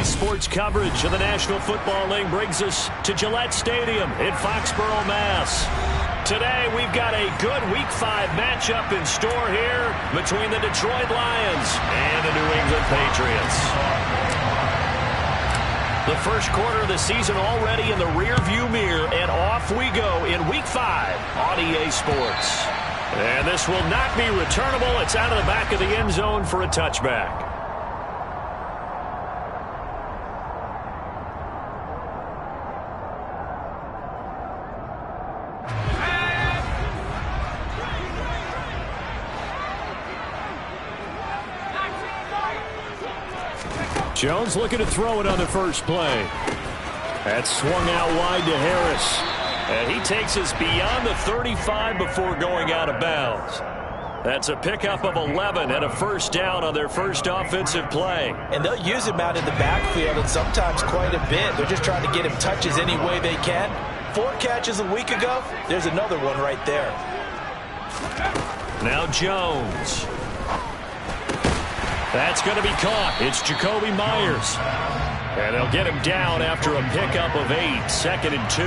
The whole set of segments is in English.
Sports coverage of the National Football League brings us to Gillette Stadium in Foxborough, Mass. Today, we've got a good Week 5 matchup in store here between the Detroit Lions and the New England Patriots. The first quarter of the season already in the rearview mirror, and off we go in Week 5 on EA Sports. And this will not be returnable. It's out of the back of the end zone for a touchback. Jones looking to throw it on the first play. That's swung out wide to Harris. And he takes us beyond the 35 before going out of bounds. That's a pickup of 11 and a first down on their first offensive play. And they'll use him out in the backfield, and sometimes quite a bit. They're just trying to get him touches any way they can. 4 catches a week ago. There's another one right there. Now Jones. That's going to be caught. It's Jacoby Myers. And they'll get him down after a pickup of 8, 2nd and 2.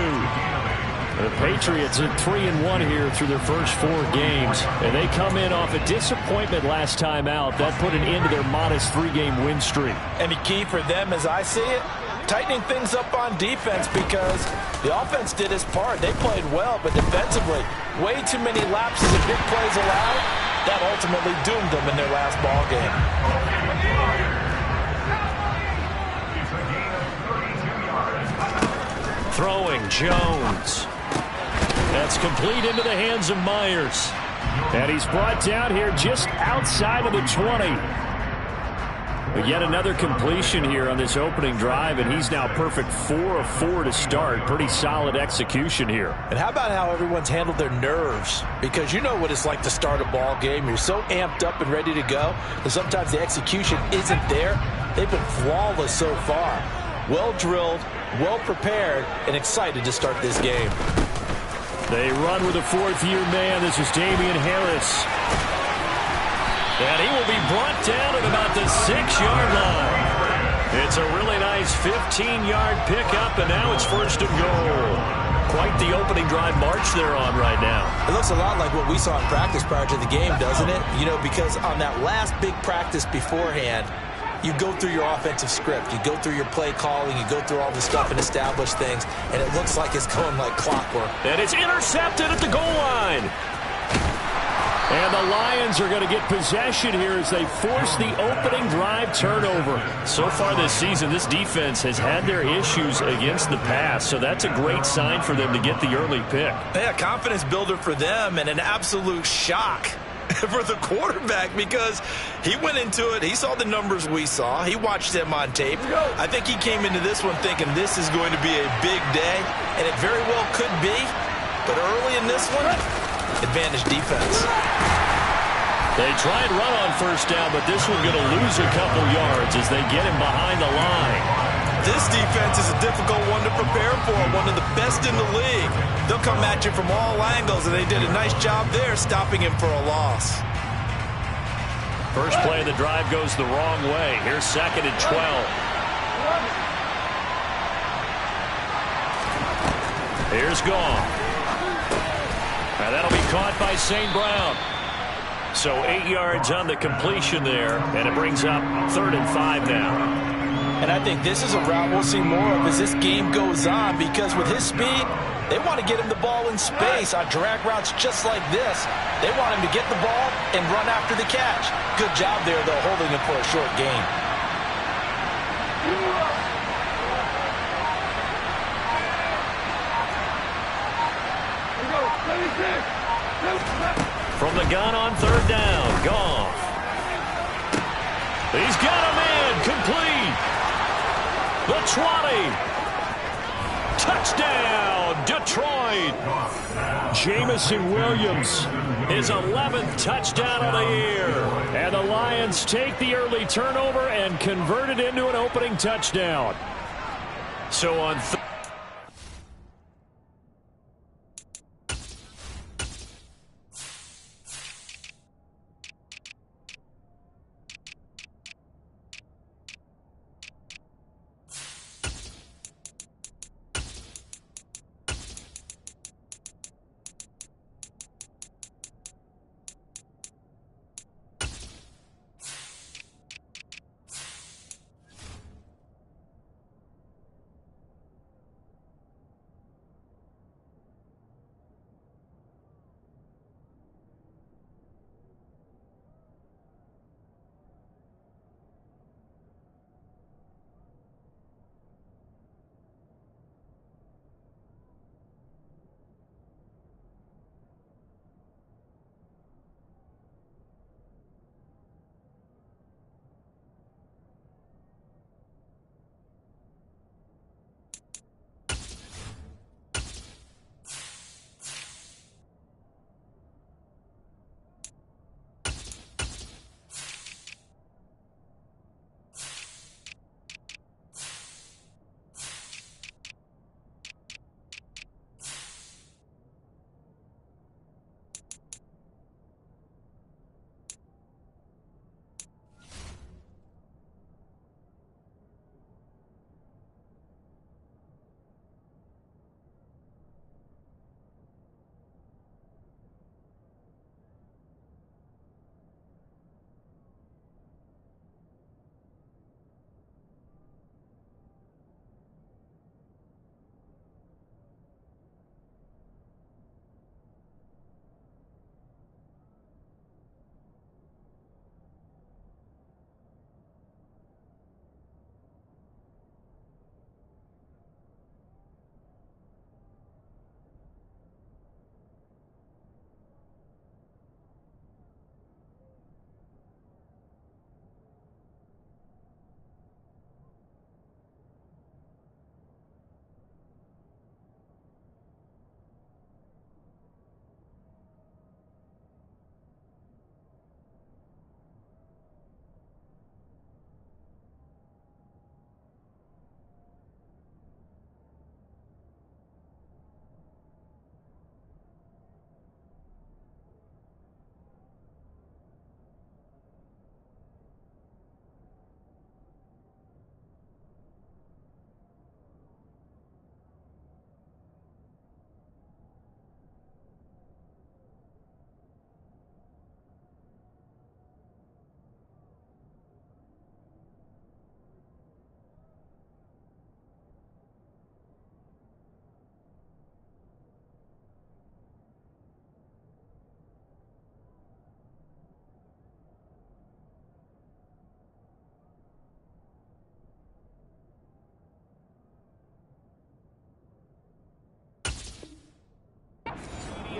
The Patriots are 3-1 here through their first 4 games. And they come in off a disappointment last time out. That put an end to their modest 3-game win streak. And the key for them, as I see it, tightening things up on defense, because the offense did its part. They played well, but defensively, way too many lapses and big plays allowed. That ultimately doomed them in their last ball game. Throwing Jones. That's complete into the hands of Myers. And he's brought down here just outside of the 20. But yet another completion here on this opening drive, and he's now perfect 4 of 4 to start. Pretty solid execution here. And how about how everyone's handled their nerves? Because you know what it's like to start a ball game. You're so amped up and ready to go that sometimes the execution isn't there. They've been flawless so far. Well drilled, well prepared, and excited to start this game. They run with a 4th-year man. This is Damian Harris. And he will be brought down at about the 6-yard line. It's a really nice 15-yard pickup, and now it's 1st and goal. Quite the opening drive march they're on right now. It looks a lot like what we saw in practice prior to the game, doesn't it? You know, because on that last big practice beforehand, you go through your offensive script. You go through your play calling. You go through all the stuff and establish things, and it looks like it's going like clockwork. And it's intercepted at the goal line. And the Lions are going to get possession here as they force the opening drive turnover. So far this season, this defense has had their issues against the pass, so that's a great sign for them to get the early pick. Yeah, confidence builder for them, and an absolute shock for the quarterback, because he went into it, he saw the numbers we saw, he watched them on tape. I think he came into this one thinking this is going to be a big day, and it very well could be, but early in this one, advantage defense. They try and run on first down, but this one's going to lose a couple yards as they get him behind the line. This defense is a difficult one to prepare for, one of the best in the league. They'll come at you from all angles, and they did a nice job there stopping him for a loss. First play of the drive goes the wrong way. Here's 2nd and 12. Here's Goff. Now that'll be caught by St. Brown. So 8 yards on the completion there, and it brings up 3rd and 5 now. And I think this is a route we'll see more of as this game goes on, because with his speed, they want to get him the ball in space on drag routes just like this. They want him to get the ball and run after the catch. Good job there, though, holding him for a short gain. From the gun on 3rd down, Goff. He's got a man, complete. The 20. Touchdown, Detroit. Jamison Williams, his 11th touchdown of the year. And the Lions take the early turnover and convert it into an opening touchdown. So on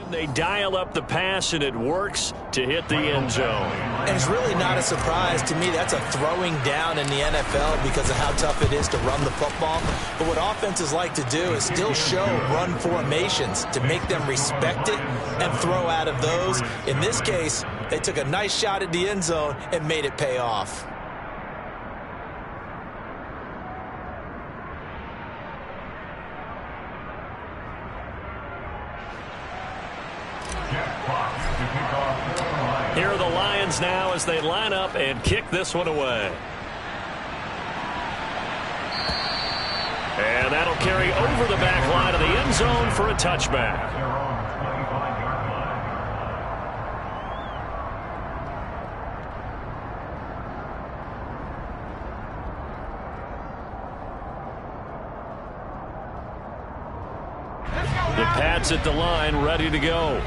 They dial up the pass, and it works to hit the end zone. And it's really not a surprise to me. That's a throwing down in the NFL because of how tough it is to run the football. But what offenses like to do is still show run formations to make them respect it and throw out of those. In this case, they took a nice shot at the end zone and made it pay off. Here are the Lions now as they line up and kick this one away. And that'll carry over the back line of the end zone for a touchback. The Pats at the line, ready to go.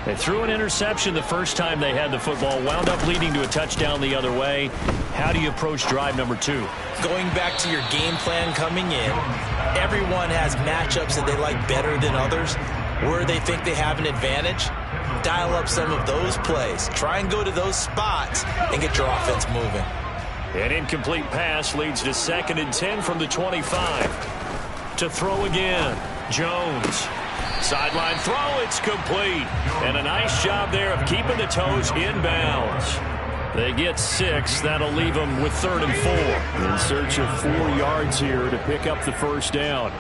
They threw an interception the first time they had the football, wound up leading to a touchdown the other way. How do you approach drive number 2? Going back to your game plan coming in, everyone has matchups that they like better than others, where they think they have an advantage. Dial up some of those plays. Try and go to those spots and get your offense moving. An incomplete pass leads to 2nd and 10 from the 25. To throw again, Jones. Sideline throw, it's complete. And a nice job there of keeping the toes inbounds. They get 6. That'll leave them with 3rd and 4. In search of 4 yards here to pick up the first down.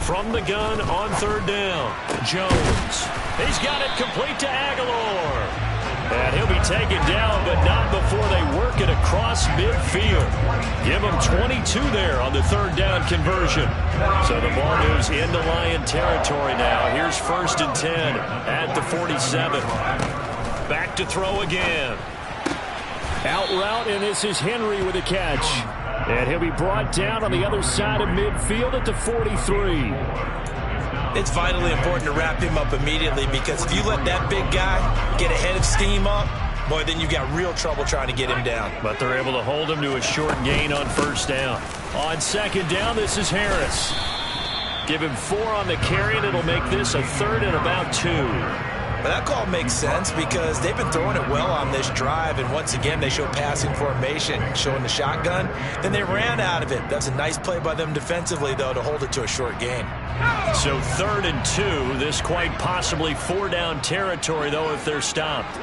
From the gun on 3rd down, Jones. He's got it complete to Aguilar. And he'll be taken down, but not before they work it across midfield. Give him 22 there on the 3rd down conversion. So the ball moves into Lion territory now. Here's 1st and 10 at the 47. Back to throw again. Out route, and this is Henry with a catch. And he'll be brought down on the other side of midfield at the 43. It's vitally important to wrap him up immediately, because if you let that big guy get ahead of steam up, boy, then you've got real trouble trying to get him down. But they're able to hold him to a short gain on 1st down. On 2nd down, this is Harris. Give him 4 on the carry, and it'll make this a 3rd and about 2. But that call makes sense because they've been throwing it well on this drive, and once again they show passing formation, showing the shotgun. Then they ran out of it. That's a nice play by them defensively, though, to hold it to a short gain. So 3rd and 2. This quite possibly 4-down territory, though, if they're stopped.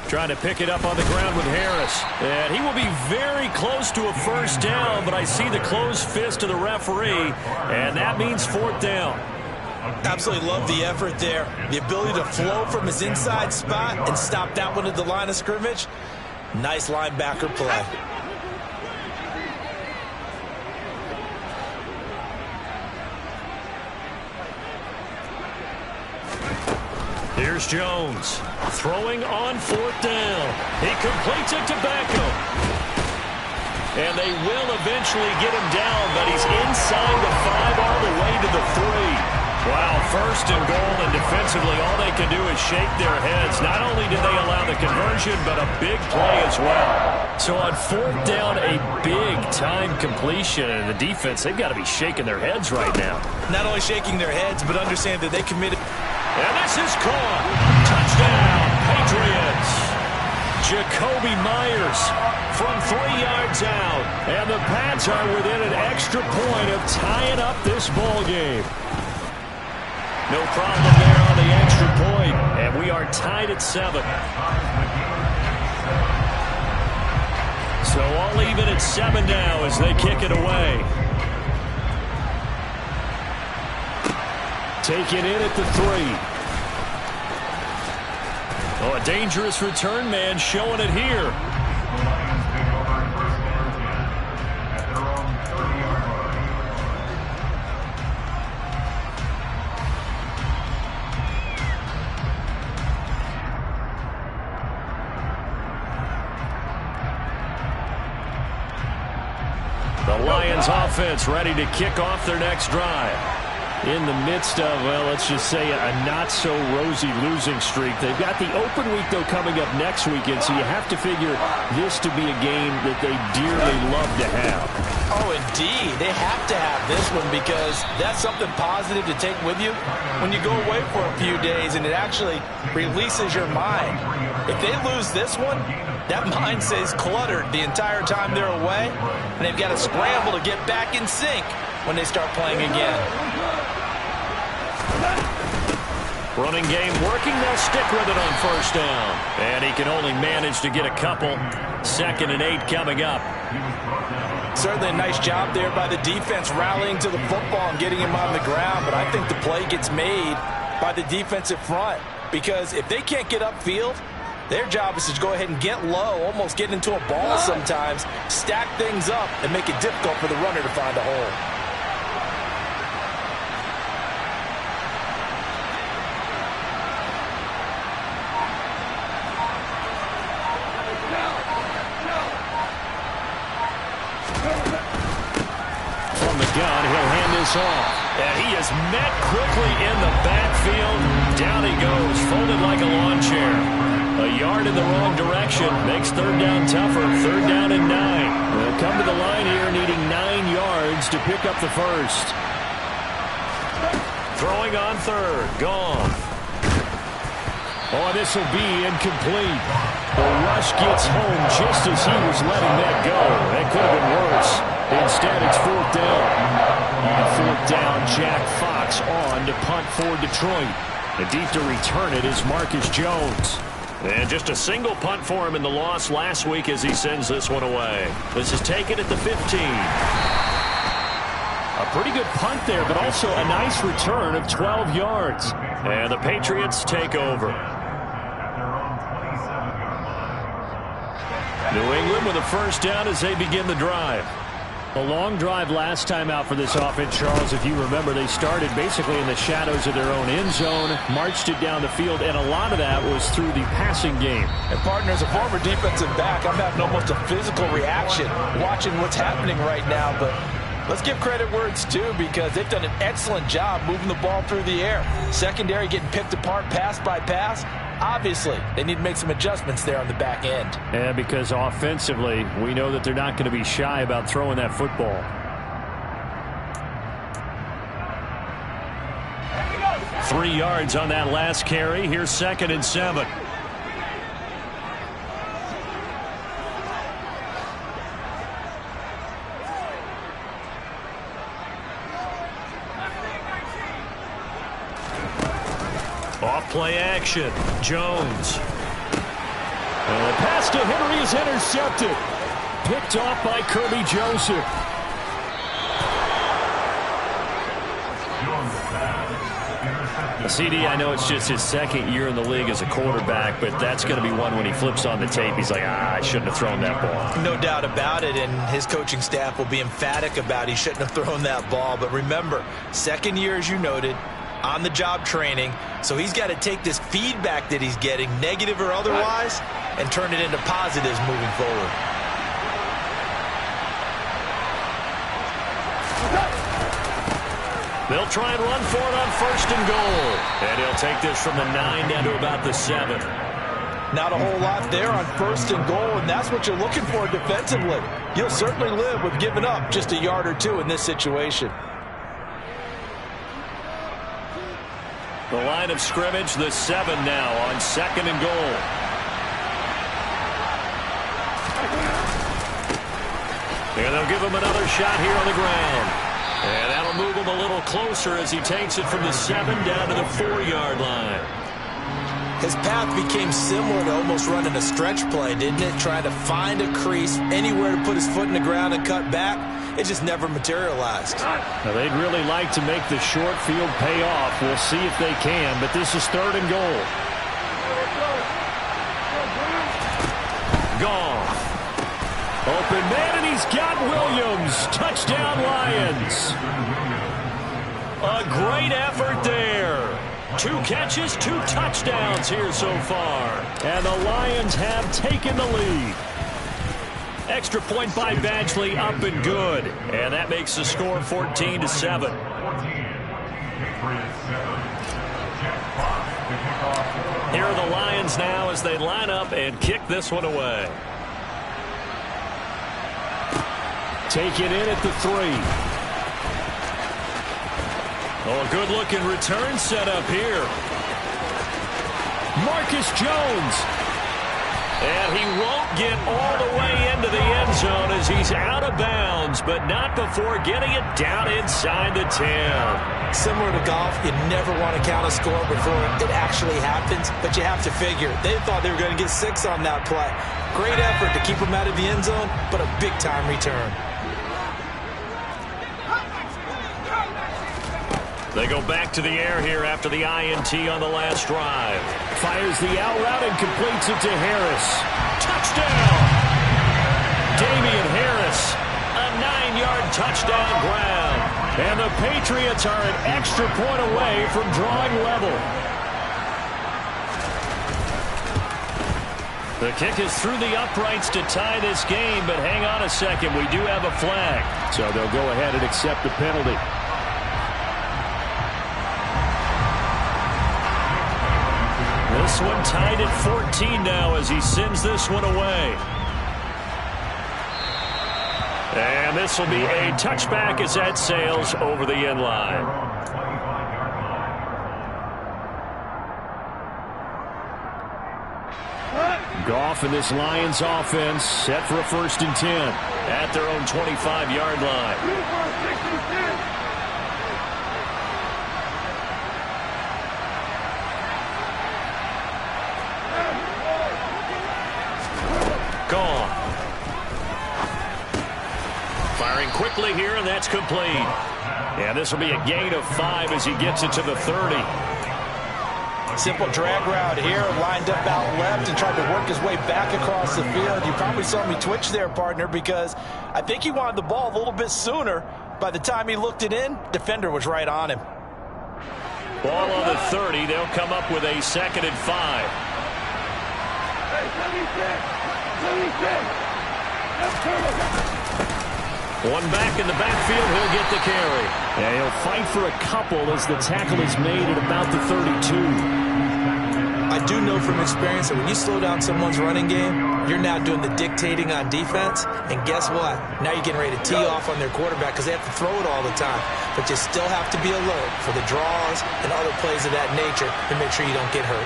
Trying to pick it up on the ground with Harris. And he will be very close to a 1st down, but I see the closed fist of the referee, and that means 4th down. Absolutely love the effort there. The ability to flow from his inside spot and stop that one at the line of scrimmage. Nice linebacker play. Here's Jones, throwing on 4th down. He completes it to Beckham. And they will eventually get him down, but he's inside the 5 all the way to the 3. Wow, 1st and goal, and defensively all they can do is shake their heads. Not only did they allow the conversion, but a big play as well. So on 4th down, a big-time completion, and the defense, they've got to be shaking their heads right now. Not only shaking their heads, but understand that they committed. And this is caught. Touchdown, Patriots. Jacoby Myers from 3 yards out. And the Pats are within an extra point of tying up this ball game. No problem there on the extra point. And we are tied at 7. So all even at 7 now as they kick it away. Taken in at the 3. Oh, a dangerous return man showing it here. The Lions offense ready to kick off their next drive. in the midst of, well, let's just say a not-so-rosy losing streak. They've got the open week, though, coming up next weekend, so you have to figure this to be a game that they dearly love to have. Oh, indeed. They have to have this one because that's something positive to take with you when you go away for a few days, and it actually releases your mind. If they lose this one, that mind stays cluttered the entire time they're away, and they've got to scramble to get back in sync when they start playing again. Running game working. They'll stick with it on first down. And he can only manage to get a couple. 2nd and 8 coming up. Certainly a nice job there by the defense rallying to the football and getting him on the ground. But I think the play gets made by the defensive front. Because if they can't get upfield, their job is to go ahead and get low, almost get into a ball sometimes, stack things up, and make it difficult for the runner to find a hole. Gun, he'll hand this off. And he is met quickly in the backfield. Down he goes, folded like a lawn chair. A yard in the wrong direction makes 3rd down tougher. 3rd down and 9. They'll come to the line here needing 9 yards to pick up the first. Throwing on 3rd. Gone. Oh, this will be incomplete. The rush gets home just as he was letting that go. That could have been worse. Instead, it's 4th down. On 4th down, Jack Fox on to punt for Detroit. And deep to return it is Marcus Jones. And just a single punt for him in the loss last week as he sends this one away. This is taken at the 15. A pretty good punt there, but also a nice return of 12 yards. And the Patriots take over. New England with a first down as they begin the drive. A long drive last time out for this offense, Charles. If you remember, they started basically in the shadows of their own end zone, marched it down the field, and a lot of that was through the passing game. And, partner, as a former defensive back, I'm having almost a physical reaction watching what's happening right now. But let's give credit where it's due because they've done an excellent job moving the ball through the air. Secondary getting picked apart pass by pass. Obviously, they need to make some adjustments there on the back end. Yeah, because offensively, we know that they're not going to be shy about throwing that football. Three yards on that last carry. Here's 2nd and 7. Off-play action. Jones. And the pass to Henry is intercepted. Picked off by Kirby Joseph. CD, I know it's just his 2nd year in the league as a quarterback, but that's going to be one when he flips on the tape. He's like, I shouldn't have thrown that ball. No doubt about it, and his coaching staff will be emphatic about he shouldn't have thrown that ball. But remember, 2nd year, as you noted, on-the-job training, so he's got to take this feedback that he's getting, negative or otherwise, and turn it into positives moving forward. They'll try and run for it on 1st and goal. And he'll take this from the 9 down to about the 7. Not a whole lot there on 1st and goal, and that's what you're looking for defensively. You'll certainly live with giving up just a yard or two in this situation. The line of scrimmage, the 7 now on 2nd and goal. And they'll give him another shot here on the ground. And that'll move him a little closer as he takes it from the 7 down to the 4-yard line. His path became similar to almost running a stretch play, didn't it? Trying to find a crease, anywhere to put his foot in the ground and cut back. It just never materialized. Now, they'd really like to make the short field pay off. We'll see if they can, but this is 3rd and goal. Gone. Open man, and he's got Williams. Touchdown, Lions. A great effort there. 2 catches, 2 touchdowns here so far. And the Lions have taken the lead. Extra point by Badgley, up and good. And that makes the score 14-7. Here are the Lions now as they line up and kick this one away. Take it in at the 3. Oh, a good-looking return set up here. Marcus Jones. And he won't get all the way into the end zone as he's out of bounds, but not before getting it down inside the 10. Similar to golf, you never want to count a score before it actually happens, but you have to figure. They thought they were going to get 6 on that play. Great effort to keep them out of the end zone, but a big-time return. They go back to the air here after the INT on the last drive. Fires the out route and completes it to Harris. Touchdown! Damian Harris, a 9-yard touchdown ground. And the Patriots are an extra point away from drawing level. The kick is through the uprights to tie this game, but hang on a second, we do have a flag. So they'll go ahead and accept the penalty. This one tied at 14 now as he sends this one away. And this will be a touchback as that sails over the end line. Goff and this Lions offense set for a 1st and 10 at their own 25-yard line. Firing quickly here, and that's complete. And this will be a gain of 5 as he gets it to the 30. Simple drag route here, lined up out left and tried to work his way back across the field. You probably saw me twitch there, partner, because I think he wanted the ball a little bit sooner. By the time he looked it in, defender was right on him. Ball on the 30. They'll come up with a 2nd and 5. One back in the backfield, he'll get the carry. And he'll fight for a couple as the tackle is made at about the 32. I do know from experience that when you slow down someone's running game, you're now doing the dictating on defense. And guess what? Now you're getting ready to tee off on their quarterback because they have to throw it all the time. But you still have to be alert for the draws and other plays of that nature to make sure you don't get hurt.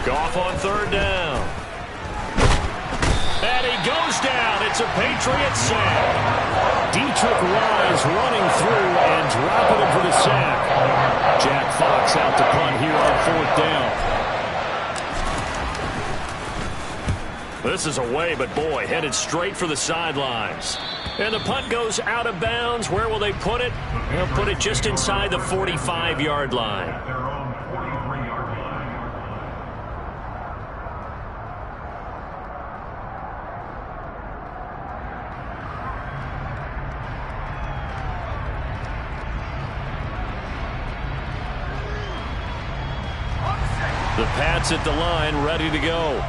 Goff on 3rd down. And he goes down. It's a Patriots sack. Dietrich Wise running through and dropping him for the sack. Jack Fox out to punt here on 4th down. This is away, but boy, headed straight for the sidelines. And the punt goes out of bounds. Where will they put it? They'll put it just inside the 45-yard line. The Pats at the line, ready to go.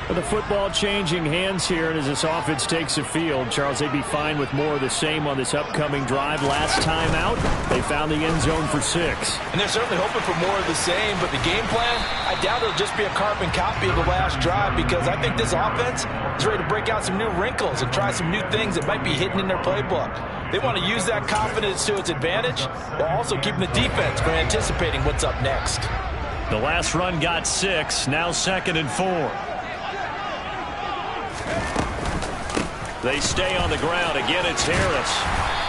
The football changing hands here, and as this offense takes the field, Charles, they'd be fine with more of the same on this upcoming drive. Last time out, they found the end zone for 6. And they're certainly hoping for more of the same, but the game plan, I doubt it'll just be a carbon copy of the last drive because I think this offense is ready to break out some new wrinkles and try some new things that might be hidden in their playbook. They want to use that confidence to its advantage while also keeping the defense from anticipating what's up next. The last run got 6, now 2nd and 4. They stay on the ground. Again, it's Harris.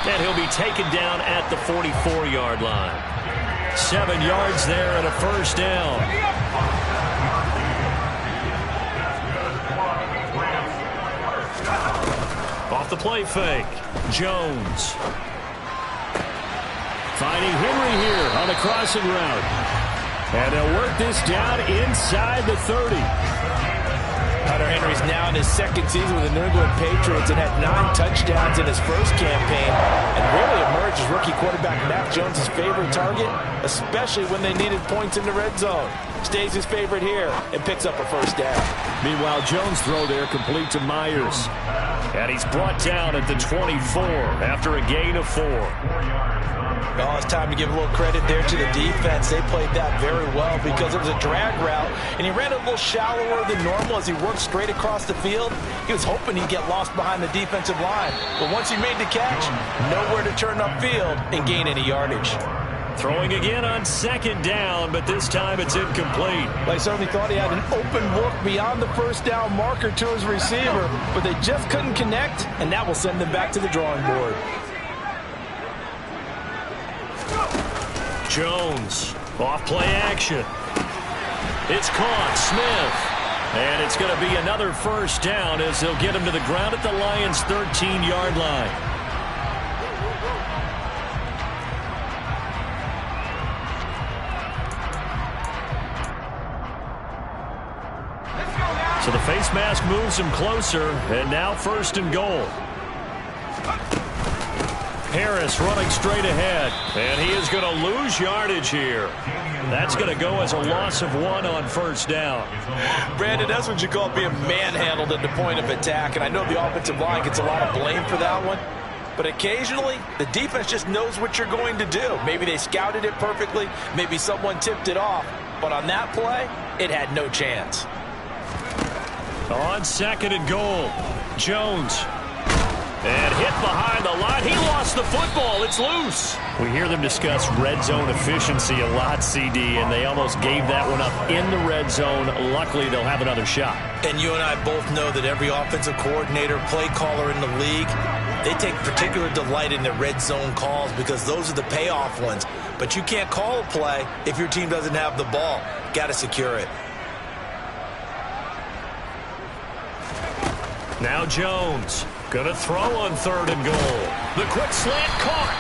And he'll be taken down at the 44-yard line. 7 yards there and a 1st down. Off the play fake. Jones. Finding Henry here on the crossing route. And they'll work this down inside the 30. Hunter Henry's now in his second season with the New England Patriots and had 9 touchdowns in his first campaign and really emerged as rookie quarterback Mac Jones' favorite target, especially when they needed points in the red zone. Stays his favorite here and picks up a first down. Meanwhile, Jones' throw there complete to Myers. And he's brought down at the 24 after a gain of 4. Well, it's time to give a little credit there to the defense. They played that very well because it was a drag route, and he ran a little shallower than normal as he worked straight across the field. He was hoping he'd get lost behind the defensive line. But once he made the catch, nowhere to turn upfield and gain any yardage. Throwing again on 2nd down, but this time it's incomplete. They certainly thought he had an open look beyond the first down marker to his receiver, but they just couldn't connect, and that will send them back to the drawing board. Jones, off play action. It's caught, Smith. And it's going to be another first down as they'll get him to the ground at the Lions' 13-yard line. So the face mask moves him closer, and now 1st and goal. Harris running straight ahead, and he is going to lose yardage here. That's going to go as a loss of 1 on 1st down. Brandon, that's what you call being manhandled at the point of attack, and I know the offensive line gets a lot of blame for that one. But occasionally, the defense just knows what you're going to do. Maybe they scouted it perfectly. Maybe someone tipped it off. But on that play, it had no chance. On 2nd and goal, Jones. And hit behind the line. He lost the football. It's loose. We hear them discuss red zone efficiency a lot, CD, and they almost gave that one up in the red zone. Luckily, they'll have another shot. And you and I both know that every offensive coordinator, play caller in the league, they take particular delight in their red zone calls because those are the payoff ones. But you can't call a play if your team doesn't have the ball. Got to secure it. Now Jones. Going to throw on 3rd and goal. The quick slant caught.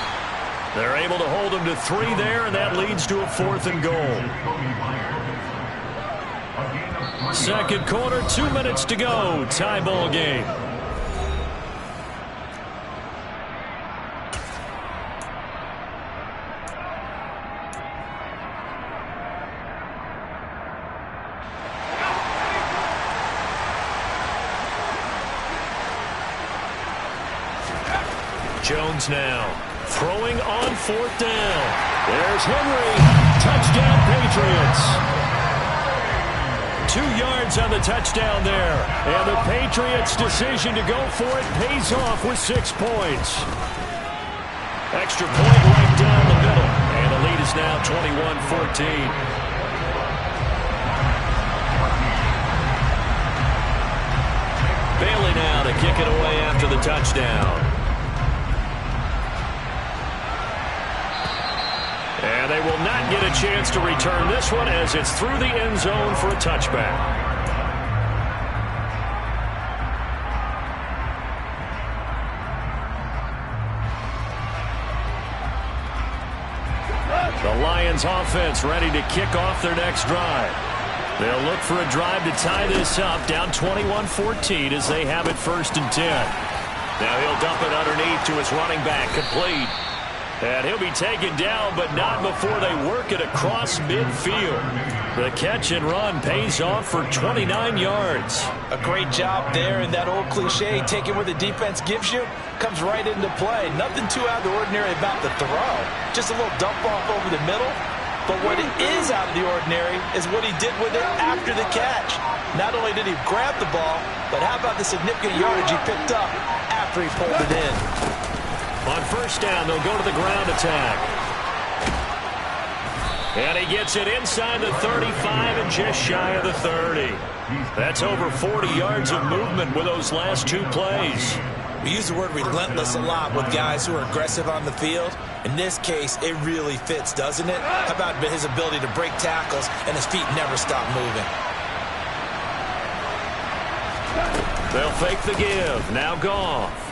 They're able to hold him to 3 there, and that leads to a 4th and goal. 2nd quarter, 2 minutes to go. Tie ball game. Jones now throwing on 4th down. There's Henry. Touchdown, Patriots. 2 yards on the touchdown there. And the Patriots' decision to go for it pays off with 6 points. Extra point right down the middle. And the lead is now 21-14. Bailey now to kick it away after the touchdown. And they will not get a chance to return this one as it's through the end zone for a touchback. The Lions offense ready to kick off their next drive. They'll look for a drive to tie this up, down 21-14 as they have it 1st and 10. Now he'll dump it underneath to his running back, complete. And he'll be taken down, but not before they work it across midfield. The catch and run pays off for 29 yards. A great job there, and that old cliche, taking what the defense gives you, comes right into play. Nothing too out of the ordinary about the throw. Just a little dump off over the middle. But what is out of the ordinary is what he did with it after the catch. Not only did he grab the ball, but how about the significant yardage he picked up after he pulled it in. On 1st down, they'll go to the ground attack. And he gets it inside the 35 and just shy of the 30. That's over 40 yards of movement with those last 2 plays. We use the word relentless a lot with guys who are aggressive on the field. In this case, it really fits, doesn't it? How about his ability to break tackles and his feet never stop moving? They'll fake the give. Now Goff.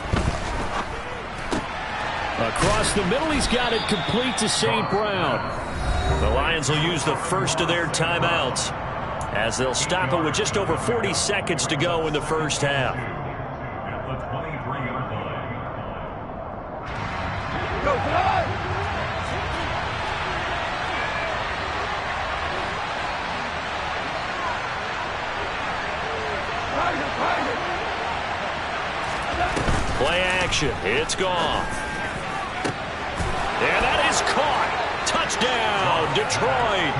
Across the middle, he's got it complete to St. Brown. The Lions will use the first of their timeouts. as they'll stop it with just over 40 seconds to go in the first half. Play action. It's gone. And that is caught. Touchdown, Detroit.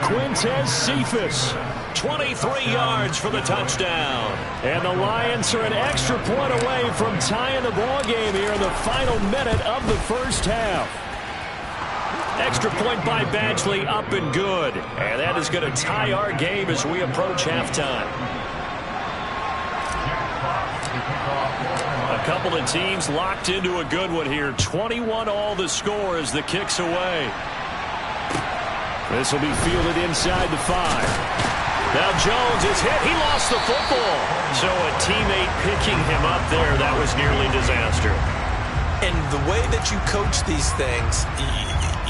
Quintez Cephas, 23 yards for the touchdown. And the Lions are an extra point away from tying the ball game here in the final minute of the first half. Extra point by Badgley, up and good. And that is going to tie our game as we approach halftime. A couple of teams locked into a good one here. 21-all the score as the kick's away. This will be fielded inside the 5. Now Jones is hit. He lost the football. So a teammate picking him up there, that was nearly disaster. And the way that you coach these things,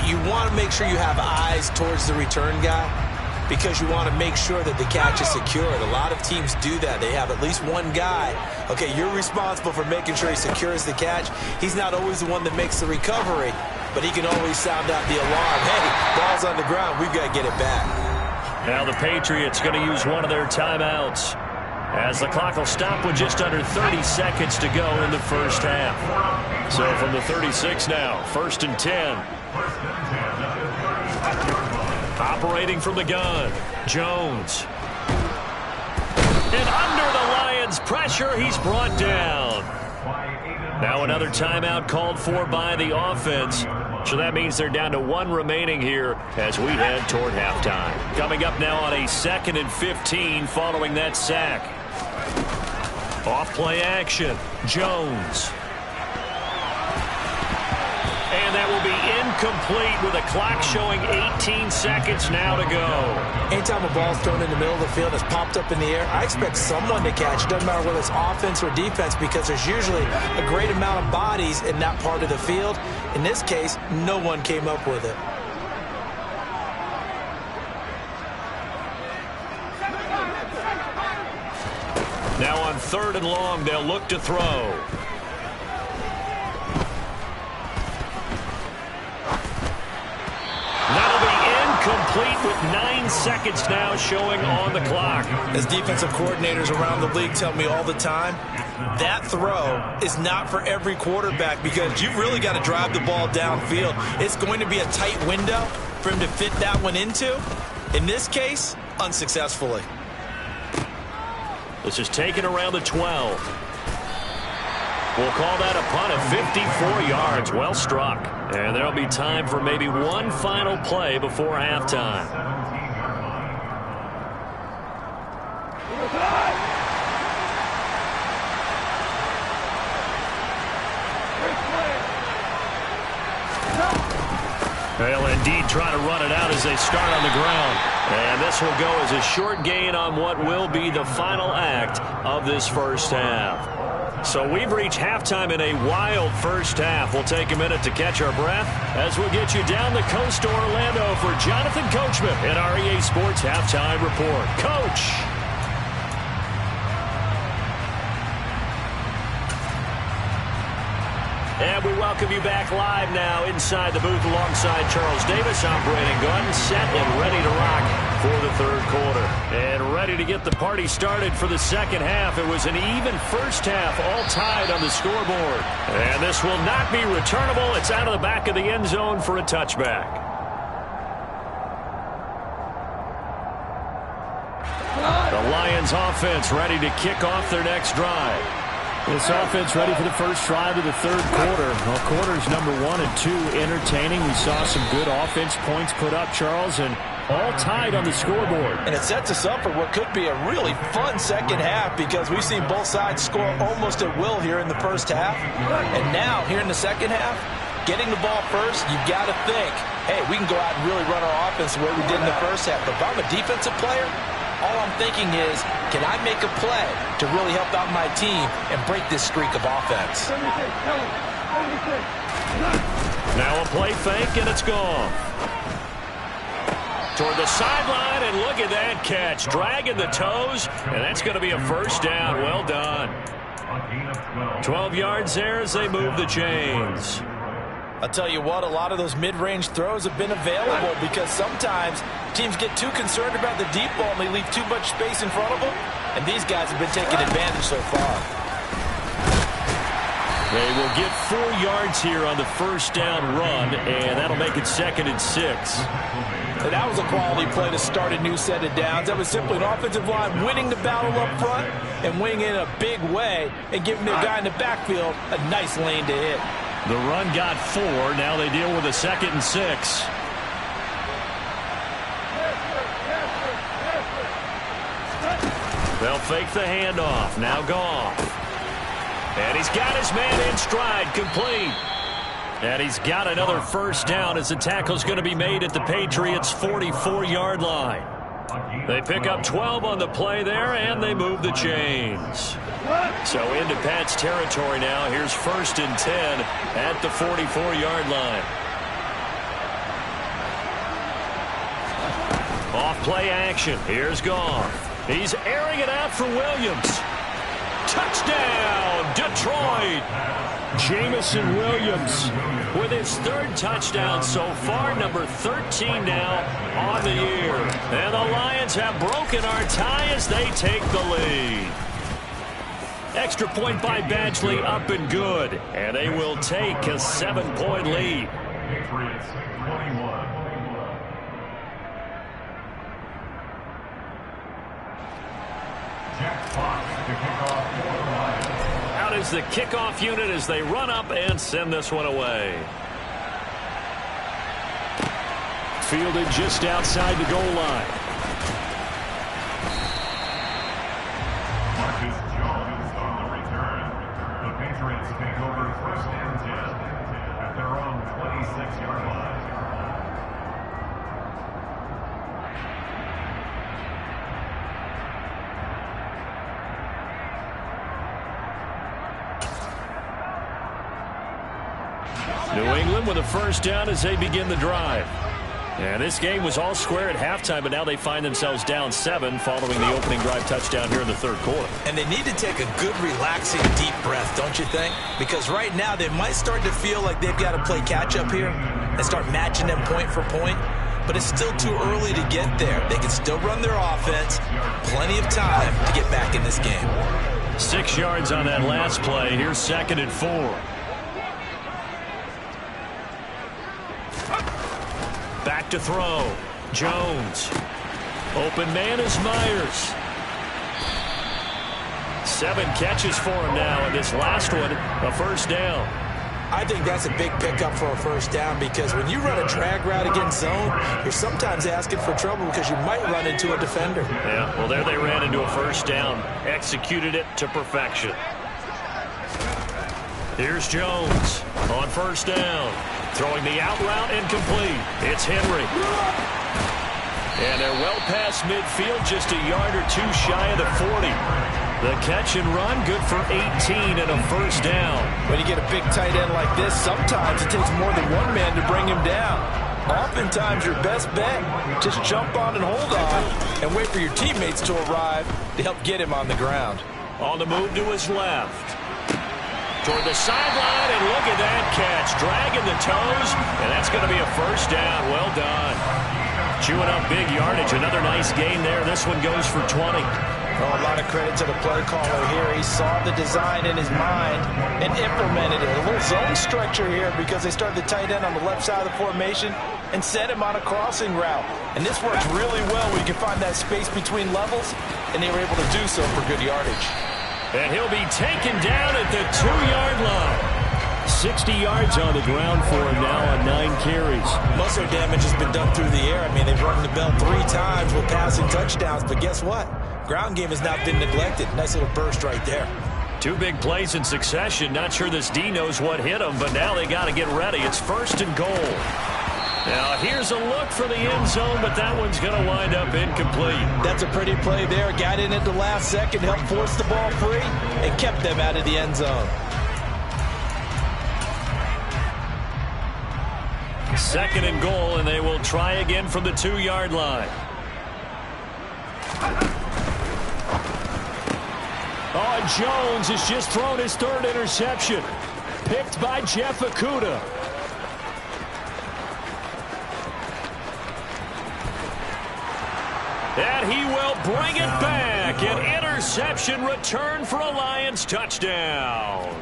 you want to make sure you have eyes towards the return guy, because you want to make sure that the catch is secured. A lot of teams do that. They have at least one guy. Okay, you're responsible for making sure he secures the catch. He's not always the one that makes the recovery, but he can always sound out the alarm. Hey, ball's on the ground. We've got to get it back. Now the Patriots going to use one of their timeouts, as the clock will stop with just under 30 seconds to go in the first half. So from the 36 now, 1st and 10. Operating from the gun, Jones. And under the Lions' pressure, he's brought down. Now another timeout called for by the offense. So that means they're down to 1 remaining here as we head toward halftime. Coming up now on a 2nd and 15 following that sack. Off play action, Jones. And that will be incomplete with a clock showing 18 seconds now to go. Anytime a ball's thrown in the middle of the field, it's popped up in the air, I expect someone to catch. It doesn't matter whether it's offense or defense, because there's usually a great amount of bodies in that part of the field. In this case, no one came up with it. Now on 3rd and long, they'll look to throw. Complete with 9 seconds now showing on the clock. As defensive coordinators around the league tell me all the time, that throw is not for every quarterback, because you've really got to drive the ball downfield. It's going to be a tight window for him to fit that one into. In this case, unsuccessfully. This is taken around the 12. We'll call that a punt of 54 yards. Well struck. And there'll be time for maybe one final play before halftime. They'll indeed try to run it out as they start on the ground. And this will go as a short gain on what will be the final act of this first half. So we've reached halftime in a wild first half. We'll take a minute to catch our breath as we'll get you down the coast to Orlando for Jonathan Coachman in our EA Sports Halftime Report. Coach! And we welcome you back live now inside the booth alongside Charles Davis. I'm Brandon Gunn, set and ready to rock for the 3rd quarter. And ready to get the party started for the 2nd half. It was an even first half, all tied on the scoreboard. And this will not be returnable. It's out of the back of the end zone for a touchback. The Lions offense ready to kick off their next drive. This offense ready for the first drive of the 3rd quarter. Well, quarters number 1 and 2 entertaining. We saw some good offense points put up, Charles, and all tied on the scoreboard. And it sets us up for what could be a really fun 2nd half, because we've seen both sides score almost at will here in the first half. And now, here in the 2nd half, getting the ball first, you've got to think, hey, we can go out and really run our offense the way we did in the first half. But if I'm a defensive player, all I'm thinking is, can I make a play to really help out my team and break this streak of offense? Now a play fake, and it's gone. Toward the sideline, and look at that catch. Dragging the toes, and that's going to be a first down. Well done. 12 yards there as they move the chains. I'll tell you what, a lot of those mid-range throws have been available because sometimes teams get too concerned about the deep ball and they leave too much space in front of them, and these guys have been taking advantage so far. They will get 4 yards here on the first down run, and that'll make it 2nd and 6. And that was a quality play to start a new set of downs. That was simply an offensive line winning the battle up front and winning it in a big way and giving their guy in the backfield a nice lane to hit. The run got 4. Now they deal with a 2nd and 6. They'll fake the handoff. Now Goff. And he's got his man in stride, complete. And he's got another first down as the tackle's going to be made at the Patriots' 44-yard line. They pick up 12 on the play there, and they move the chains. So into Pat's territory now. Here's 1st and 10 at the 44-yard line. Off-play action. Here's Goff. He's airing it out for Williams. Touchdown, Detroit! Jamison Williams with his 3rd touchdown so far, number 13 now on the year. And the Lions have broken our tie as they take the lead. Extra point by Badgley, up and good. And they will take a 7-point lead. Patriots 21. Jack Fox to kick off for the Lions. Out is the kickoff unit as they run up and send this one away. Fielded just outside the goal line. Marcus Jones on the return. The Patriots take over 1st and 10 at their own 26-yard line. New England with a first down as they begin the drive. And this game was all square at halftime, but now they find themselves down 7 following the opening drive touchdown here in the 3rd quarter. And they need to take a good, relaxing, deep breath, don't you think? Because right now they might start to feel like they've got to play catch-up here and start matching them point for point. But it's still too early to get there. They can still run their offense. Plenty of time to get back in this game. 6 yards on that last play. Here's 2nd and 4. Back to throw. Jones. Open man is Myers. 7 catches for him now, and this last one, a first down. I think that's a big pickup for a first down because when you run a drag route against zone, you're sometimes asking for trouble because you might run into a defender. Yeah, well, there they ran into a first down. Executed it to perfection. Here's Jones on first down. Throwing the out route incomplete. It's Henry. And they're well past midfield, just a yard or 2 shy of the 40. The catch and run, good for 18 and a first down. When you get a big tight end like this, sometimes it takes more than one man to bring him down. Oftentimes, your best bet, just jump on and hold on and wait for your teammates to arrive to help get him on the ground. On the move to his left. Toward the sideline, and look at that catch. Dragging the toes, and that's going to be a first down. Well done. Chewing up big yardage. Another nice gain there. This one goes for 20. Oh, a lot of credit to the play caller here. He saw the design in his mind and implemented it. A little zone structure here because they started the tight end on the left side of the formation and sent him on a crossing route. And this works really well when you can find that space between levels, and they were able to do so for good yardage. And he'll be taken down at the 2-yard line. 60 yards on the ground for him now on 9 carries. Most of their damage has been done through the air. I mean, they've rung the bell 3 times with passing touchdowns, but guess what? Ground game has not been neglected. Nice little burst right there. 2 big plays in succession. Not sure this D knows what hit him, but now they got to get ready. It's 1st and goal. Now here's a look for the end zone, but that one's going to wind up incomplete. That's a pretty play there. Got in at the last second, helped force the ball free, and kept them out of the end zone. 2nd and goal, and they will try again from the 2-yard line. Oh, and Jones has just thrown his 3rd interception. Picked by Jeff Okudah. And he will bring it back. An interception return for a Lions touchdown.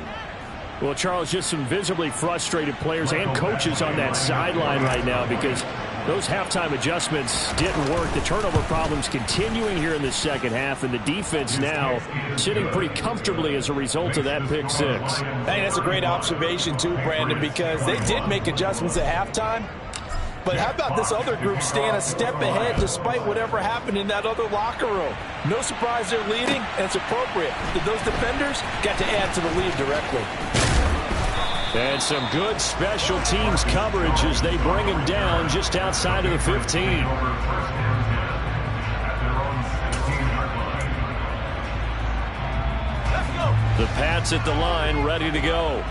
Well, Charles, just some visibly frustrated players and coaches on that sideline right now because those halftime adjustments didn't work. The turnover problems continuing here in the 2nd half, and the defense now sitting pretty comfortably as a result of that pick 6. I think that's a great observation too, Brandon, because they did make adjustments at halftime. But how about this other group staying a step ahead despite whatever happened in that other locker room? No surprise they're leading, and it's appropriate. Those defenders got to add to the lead directly. And some good special teams coverage as they bring him down just outside of the 15. The Pats at the line, ready to go.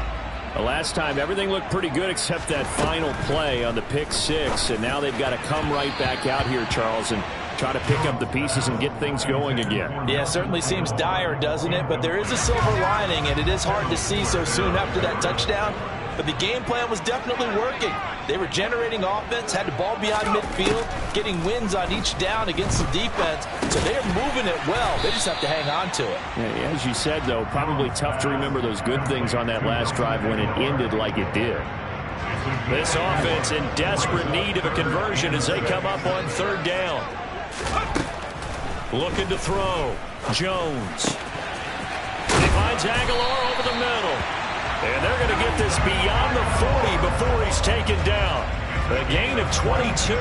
The last time, everything looked pretty good except that final play on the pick 6. And now they've got to come right back out here, Charles, and try to pick up the pieces and get things going again. Yeah, certainly seems dire, doesn't it? But there is a silver lining, and it is hard to see so soon after that touchdown. But the game plan was definitely working. They were generating offense, had the ball beyond midfield, getting wins on each down against the defense. So they're moving it well. They just have to hang on to it. Yeah, as you said, though, probably tough to remember those good things on that last drive when it ended like it did. This offense in desperate need of a conversion as they come up on 3rd down. Looking to throw. Jones. He finds Aguilar over the middle. And they're going to get this beyond the 40 before he's taken down. A gain of 22.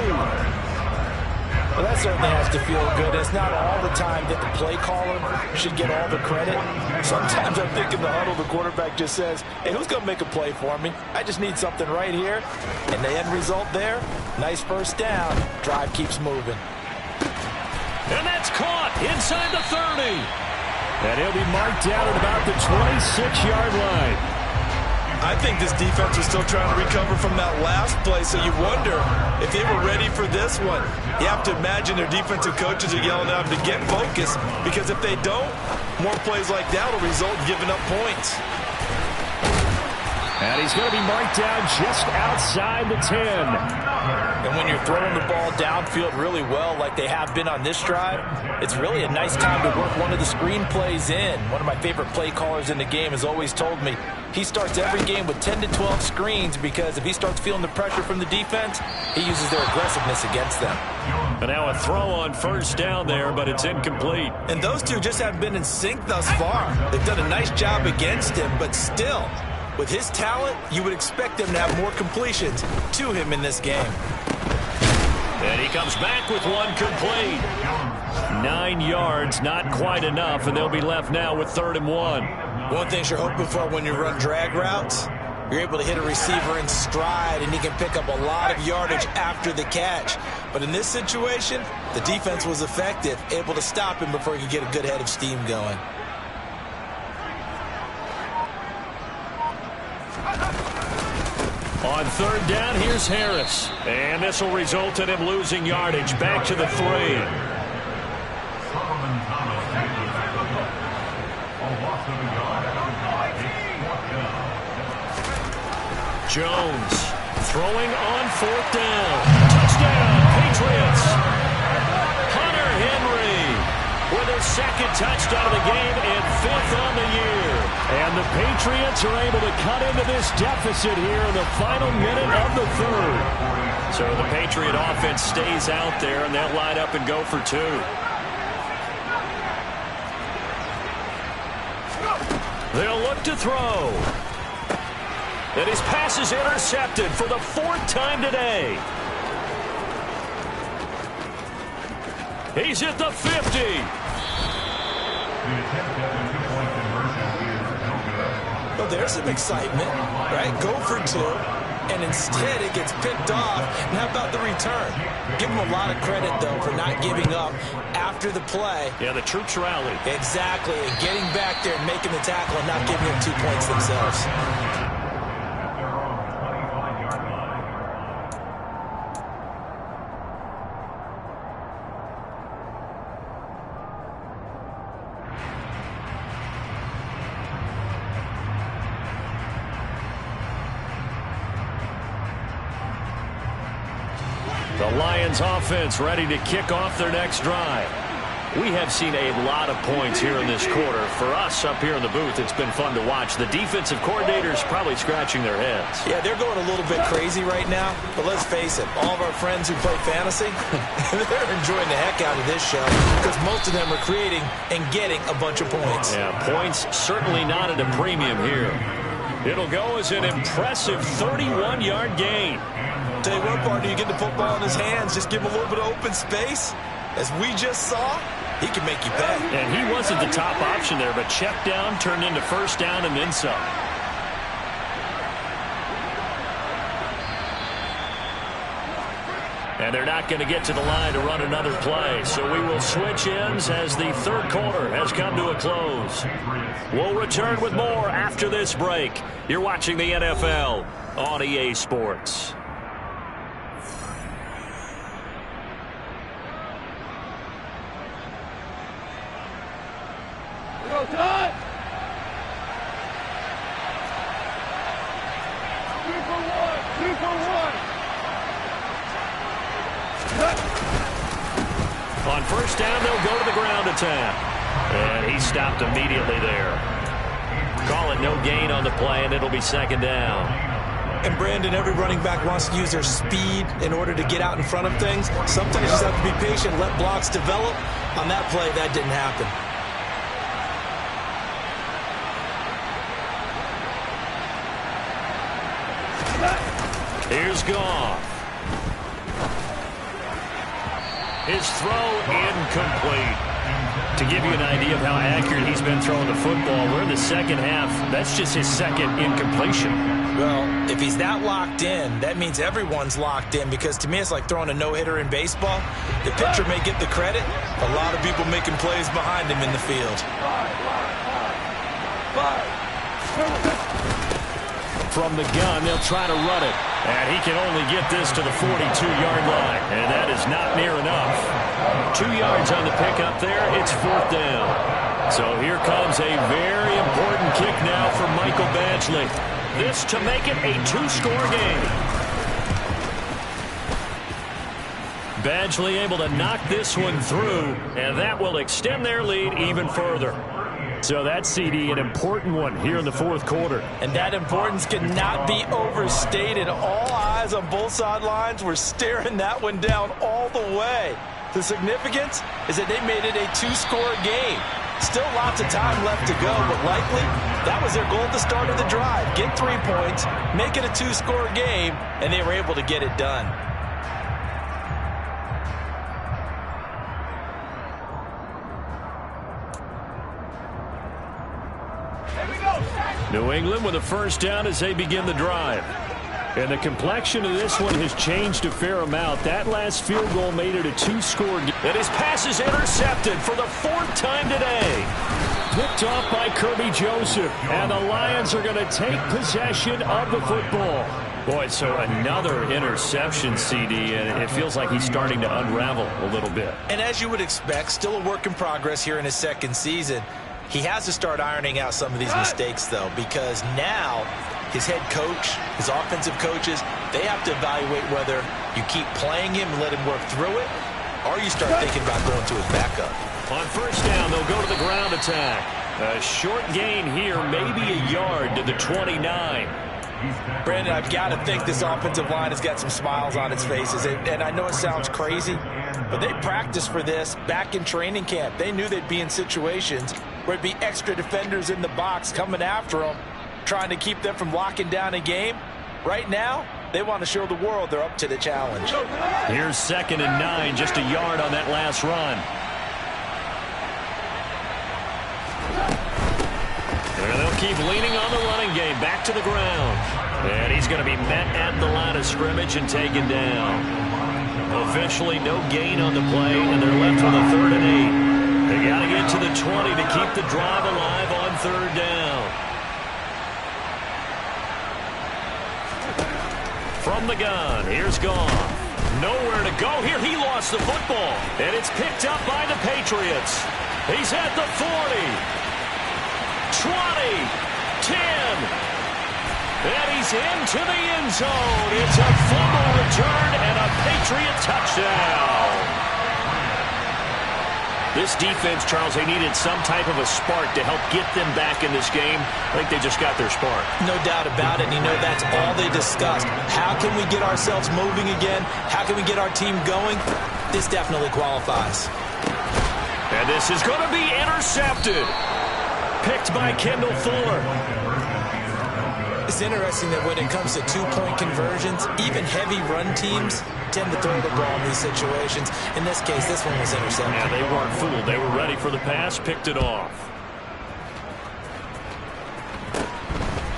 Well, that certainly has to feel good. It's not all the time that the play caller should get all the credit. Sometimes I'm thinking the huddle, the quarterback just says, hey, who's going to make a play for me? I just need something right here. And the end result there, nice 1st down. Drive keeps moving. And that's caught inside the 30. And he'll be marked down at about the 26-yard line. I think this defense was still trying to recover from that last play, so you wonder if they were ready for this one. You have to imagine their defensive coaches are yelling at them to get focused, because if they don't, more plays like that will result in giving up points. And he's going to be marked down just outside the 10. And when you're throwing the ball downfield really well like they have been on this drive, it's really a nice time to work one of the screen plays in. One of my favorite play callers in the game has always told me he starts every game with 10 to 12 screens because if he starts feeling the pressure from the defense, he uses their aggressiveness against them. And now a throw on 1st down there, but it's incomplete. And those two just haven't been in sync thus far. They've done a nice job against him, but still, with his talent, you would expect them to have more completions to him in this game. And he comes back with one complete. 9 yards, not quite enough, and they'll be left now with 3rd and 1. One thing you're hoping for when you run drag routes, you're able to hit a receiver in stride, and he can pick up a lot of yardage after the catch. But in this situation, the defense was effective, able to stop him before he could get a good head of steam going. On 3rd down, here's Harris. And this will result in him losing yardage back to the 3. Jones throwing on 4th down. Touchdown, Patriots. Hunter Henry with his 2nd touchdown of the game and 5th on the year. And the Patriots are able to cut into this deficit here in the final minute of the 3rd. So the Patriot offense stays out there, and they'll line up and go for 2. They'll look to throw. And his pass is intercepted for the 4th time today. He's at the 50. Well, there's some excitement, right? Go for 2, and instead it gets picked off. And how about the return? Give him a lot of credit, though, for not giving up after the play. Yeah, the troops rallied. Exactly, and getting back there and making the tackle and not giving him 2 points themselves. The Lions offense ready to kick off their next drive. We have seen a lot of points here in this quarter. For us up here in the booth, it's been fun to watch. The defensive coordinators probably scratching their heads. Yeah, they're going a little bit crazy right now. But let's face it, all of our friends who play fantasy, they're enjoying the heck out of this show because most of them are creating and getting a bunch of points. Yeah, points certainly not at a premium here. It'll go as an impressive 31-yard gain. Tell you what, partner, you get the football in his hands, just give him a little bit of open space. As we just saw, he can make you pay. And he wasn't the top option there, but check down turned into first down and then some. And they're not going to get to the line to run another play, so we will switch ends as the third quarter has come to a close. We'll return with more after this break. You're watching the NFL on EA Sports. On first down, they'll go to the ground attack. And he stopped immediately there. Call it no gain on the play, and it'll be second down. And Brandon, every running back wants to use their speed in order to get out in front of things. Sometimes you just have to be patient, let blocks develop. On that play, that didn't happen. Here's Goff. His throw incomplete. To give you an idea of how accurate he's been throwing the football, we're in the second half. That's just his second incompletion. Well, if he's that locked in, that means everyone's locked in, because to me it's like throwing a no-hitter in baseball. The pitcher may get the credit. A lot of people making plays behind him in the field. From the gun, they'll try to run it. And he can only get this to the 42-yard line. And that is not near enough. 2 yards on the pickup there. It's fourth down. So here comes a very important kick now for Michael Badgley. This to make it a 2-score game. Badgley able to knock this one through, and that will extend their lead even further. So that's, CD, an important one here in the fourth quarter. And that importance cannot be overstated. All eyes on both sidelines were staring that one down all the way. The significance is that they made it a 2-score game. Still lots of time left to go, but likely that was their goal at the start of the drive. Get 3 points, make it a 2-score game, and they were able to get it done. New England with a first down as they begin the drive. And the complexion of this one has changed a fair amount. That last field goal made it a 2-score game. And his pass is intercepted for the 4th time today. Picked off by Kirby Joseph. And the Lions are going to take possession of the football. Boy, so another interception, CD, and it feels like he's starting to unravel a little bit. And as you would expect, still a work in progress here in his second season. He has to start ironing out some of these mistakes, though, because now his head coach, his offensive coaches, they have to evaluate whether you keep playing him and let him work through it, or you start thinking about going to his backup. On first down, they'll go to the ground attack. A short gain here, maybe a yard to the 29. Brandon, I've got to think this offensive line has got some smiles on its faces. And I know it sounds crazy, but they practiced for this back in training camp. They knew they'd be in situations where it'd be extra defenders in the box coming after them, trying to keep them from locking down a game. Right now, they want to show the world they're up to the challenge. Here's 2nd and 9, just a yard on that last run. And they'll keep leaning on the running game, back to the ground. And he's going to be met at the line of scrimmage and taken down. Officially no gain on the play, and they're left with a 3rd and 8. They got to get to the 20 to keep the drive alive on 3rd down. From the gun, here's Goff. Nowhere to go here. He lost the football. And it's picked up by the Patriots. He's at the 40. 20. 10. And he's into the end zone. It's a fumble return and a Patriot touchdown. This defense, Charles, they needed some type of a spark to help get them back in this game. I think they just got their spark. No doubt about it. And you know, that's all they discussed. How can we get ourselves moving again? How can we get our team going? This definitely qualifies. And this is going to be intercepted. Picked by Kendall Fuller. It's interesting that when it comes to two-point conversions, even heavy run teams tend to throw the ball in these situations. In this case, this one was intercepted. Yeah, they weren't fooled. They were ready for the pass, picked it off.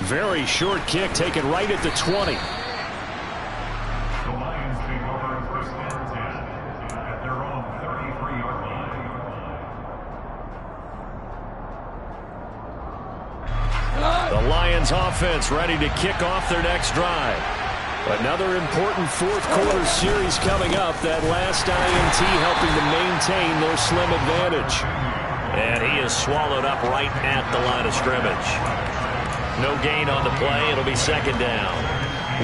Very short kick, taken right at the 20. The Lions take over first and 10 at their own 33-yard line. The Lions offense ready to kick off their next drive. Another important fourth quarter series coming up. That last INT helping to maintain their slim advantage. And he is swallowed up right at the line of scrimmage. No gain on the play. It'll be second down.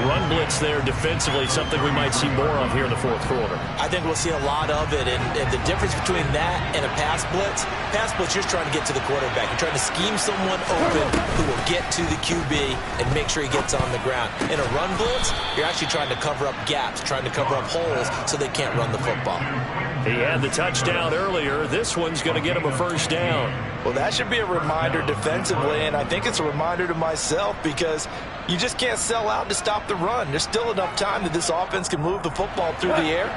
Run blitz there defensively, something we might see more of here in the fourth quarter. I think we'll see a lot of it, and the difference between that and a pass blitz, you're trying to get to the quarterback. You're trying to scheme someone open who will get to the QB and make sure he gets on the ground. In a run blitz, you're actually trying to cover up gaps, trying to cover up holes so they can't run the football. He had the touchdown earlier. This one's going to get him a first down. Well, that should be a reminder defensively, and I think it's a reminder to myself because you just can't sell out to stop the run. There's still enough time that this offense can move the football through the air,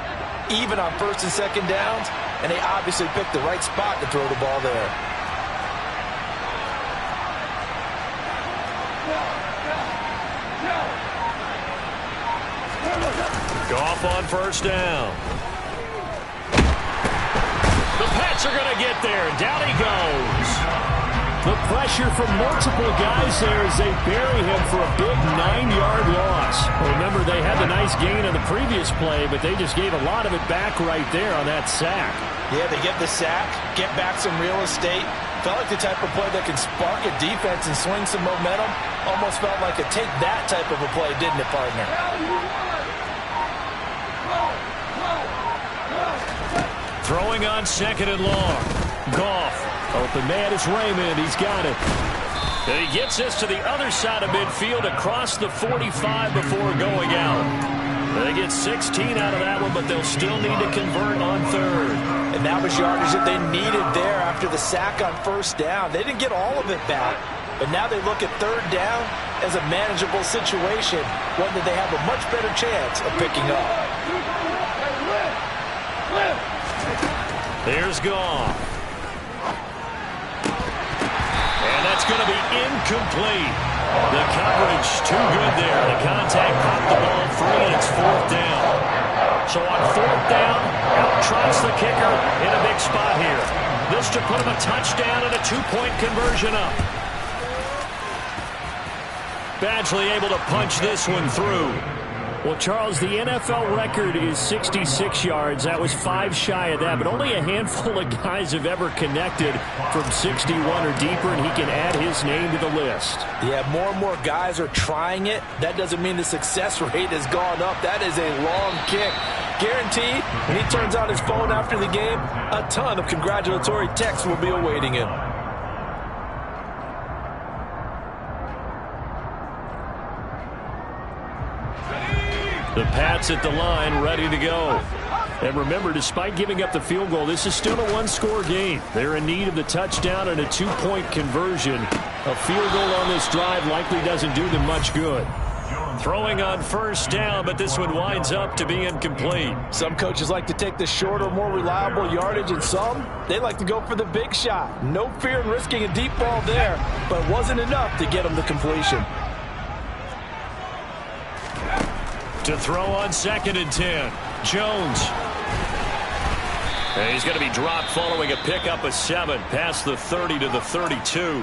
even on first and second downs, and they obviously picked the right spot to throw the ball there. Goff on first down. The Pats are going to get there. Down he goes. The pressure from multiple guys there as they bury him for a big 9-yard loss. Remember, they had the nice gain on the previous play, but they just gave a lot of it back right there on that sack. Yeah, they get the sack, get back some real estate. Felt like the type of play that can spark a defense and swing some momentum. Almost felt like a take that type of a play, didn't it, partner? Throwing on second and long. Goff. Open man is Raymond. He's got it. And he gets this to the other side of midfield across the 45 before going out. They get 16 out of that one, but they'll still need to convert on third. And that was yardage that they needed there after the sack on first down. They didn't get all of it back, but now they look at third down as a manageable situation, one that they have a much better chance of picking up. There's Goff. And that's going to be incomplete. The coverage too good there. The contact popped the ball free, and it's fourth down. So on fourth down, out trots the kicker in a big spot here. This to put him a touchdown and a two-point conversion up. Badgley able to punch this one through. Well, Charles, the NFL record is 66 yards. That was 5 shy of that, but only a handful of guys have ever connected from 61 or deeper, and he can add his name to the list. Yeah, more and more guys are trying it. That doesn't mean the success rate has gone up. That is a long kick. Guaranteed, when he turns on his phone after the game, a ton of congratulatory texts will be awaiting him. The Pats at the line, ready to go. And remember, despite giving up the field goal, this is still a one-score game. They're in need of the touchdown and a two-point conversion. A field goal on this drive likely doesn't do them much good. Throwing on first down, but this one winds up to be incomplete. Some coaches like to take the shorter, more reliable yardage, and some, they like to go for the big shot. No fear in risking a deep ball there, but it wasn't enough to get them the completion. To throw on second and 10. Jones. And he's going to be dropped following a pickup of 7 past the 30 to the 32.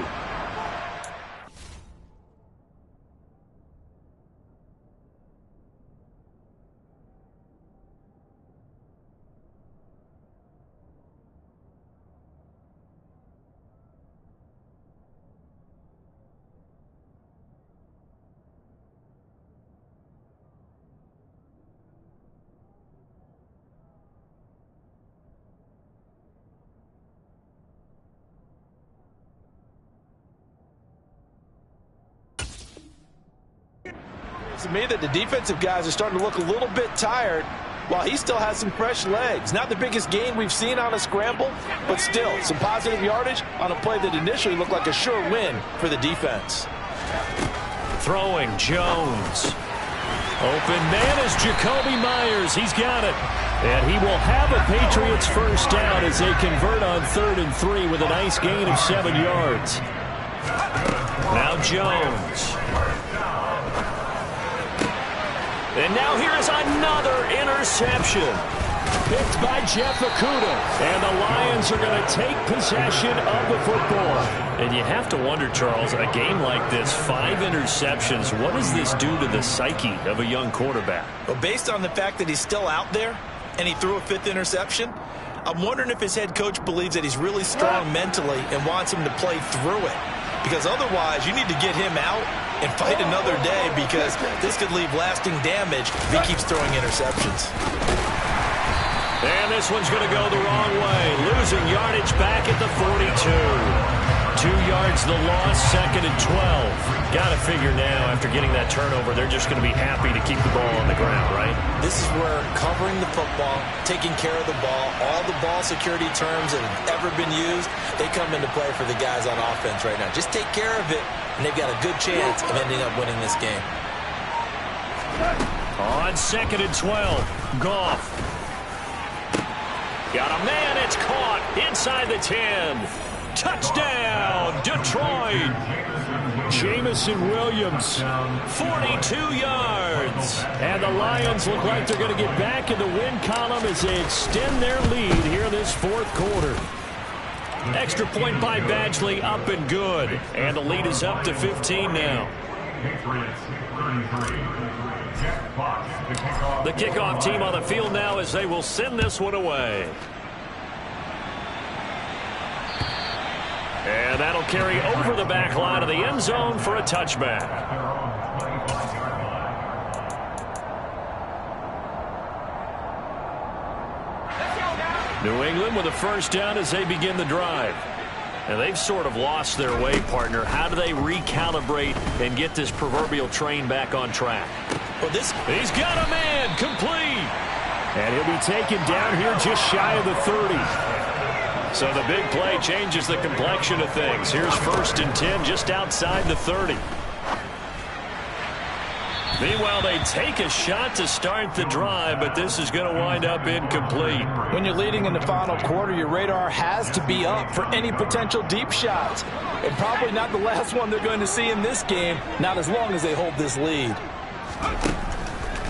to me that the defensive guys are starting to look a little bit tired while he still has some fresh legs. Not the biggest gain we've seen on a scramble, but still some positive yardage on a play that initially looked like a sure win for the defense. Throwing Jones. Open man is Jacoby Myers. He's got it. And he will have a Patriots first down as they convert on 3rd and 3 with a nice gain of 7 yards. Now Jones. And now here's another interception. Picked by Jeff Okudah. And the Lions are going to take possession of the football. And you have to wonder, Charles, a game like this, 5 interceptions, what does this do to the psyche of a young quarterback? Well, based on the fact that he's still out there and he threw a 5th interception, I'm wondering if his head coach believes that he's really strong mentally and wants him to play through it. Because otherwise, you need to get him out and fight another day, because this could leave lasting damage if he keeps throwing interceptions. And this one's going to go the wrong way. Losing yardage back at the 42. 2 yards the loss, 2nd and 12. Got to figure now, after getting that turnover, they're just going to be happy to keep the ball on the ground, right? This is where covering the football, taking care of the ball, all the ball security terms that have ever been used, they come into play for the guys on offense right now. Just take care of it, and they've got a good chance of ending up winning this game. On 2nd and 12, Goff. Got a man, it's caught inside the 10. Touchdown, Detroit. Jamison Williams, 42 yards. And the Lions look like they're going to get back in the win column as they extend their lead here in this 4th quarter. Extra point by Badgley, up and good. And the lead is up to 15 now. The kickoff team on the field now as they will send this one away. And that'll carry over the back line of the end zone for a touchback. New England with a first down as they begin the drive. And they've sort of lost their way, partner. How do they recalibrate and get this proverbial train back on track? Well, he's got a man, complete. And he'll be taken down here just shy of the 30. So the big play changes the complexion of things. Here's 1st and 10 just outside the 30. Meanwhile, they take a shot to start the drive, but this is going to wind up incomplete. When you're leading in the final quarter, your radar has to be up for any potential deep shots. And probably not the last one they're going to see in this game, not as long as they hold this lead.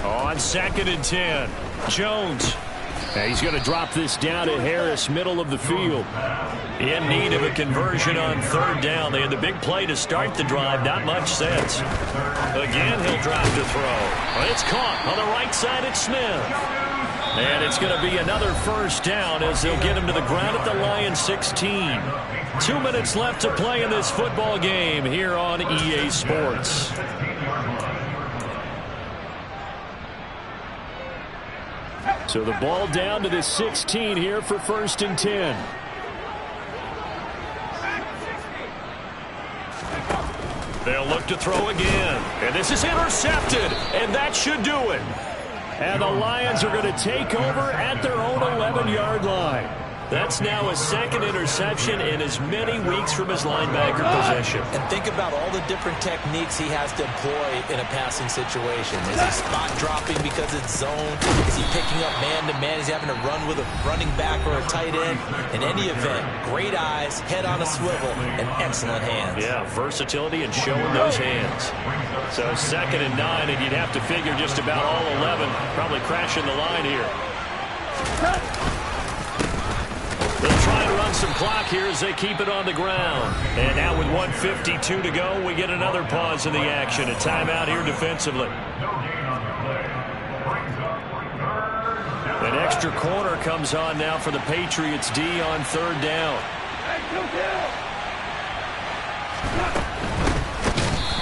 On 2nd and 10, Jones. And he's going to drop this down to Harris, middle of the field. In need of a conversion on 3rd down. They had the big play to start the drive. Not much sense. Again, he'll drop to throw. But it's caught on the right side at Smith. And it's going to be another first down as they'll get him to the ground at the Lions 16. 2 minutes left to play in this football game here on EA Sports. So the ball down to the 16 here for 1st and 10. They'll look to throw again. And this is intercepted. And that should do it. And the Lions are going to take over at their own 11-yard line. That's now a 2nd interception in as many weeks from his linebacker possession. And think about all the different techniques he has to employ in a passing situation. Is he spot dropping because it's zone? Is he picking up man-to-man? Is he having to run with a running back or a tight end? In any event, great eyes, head on a swivel, and excellent hands. Yeah, versatility and showing those hands. So 2nd and 9, and you'd have to figure just about all 11 probably crashing the line here. They'll try to run some clock here as they keep it on the ground. And now with 1:52 to go, we get another pause in the action. A timeout here defensively. An extra corner comes on now for the Patriots D on 3rd down.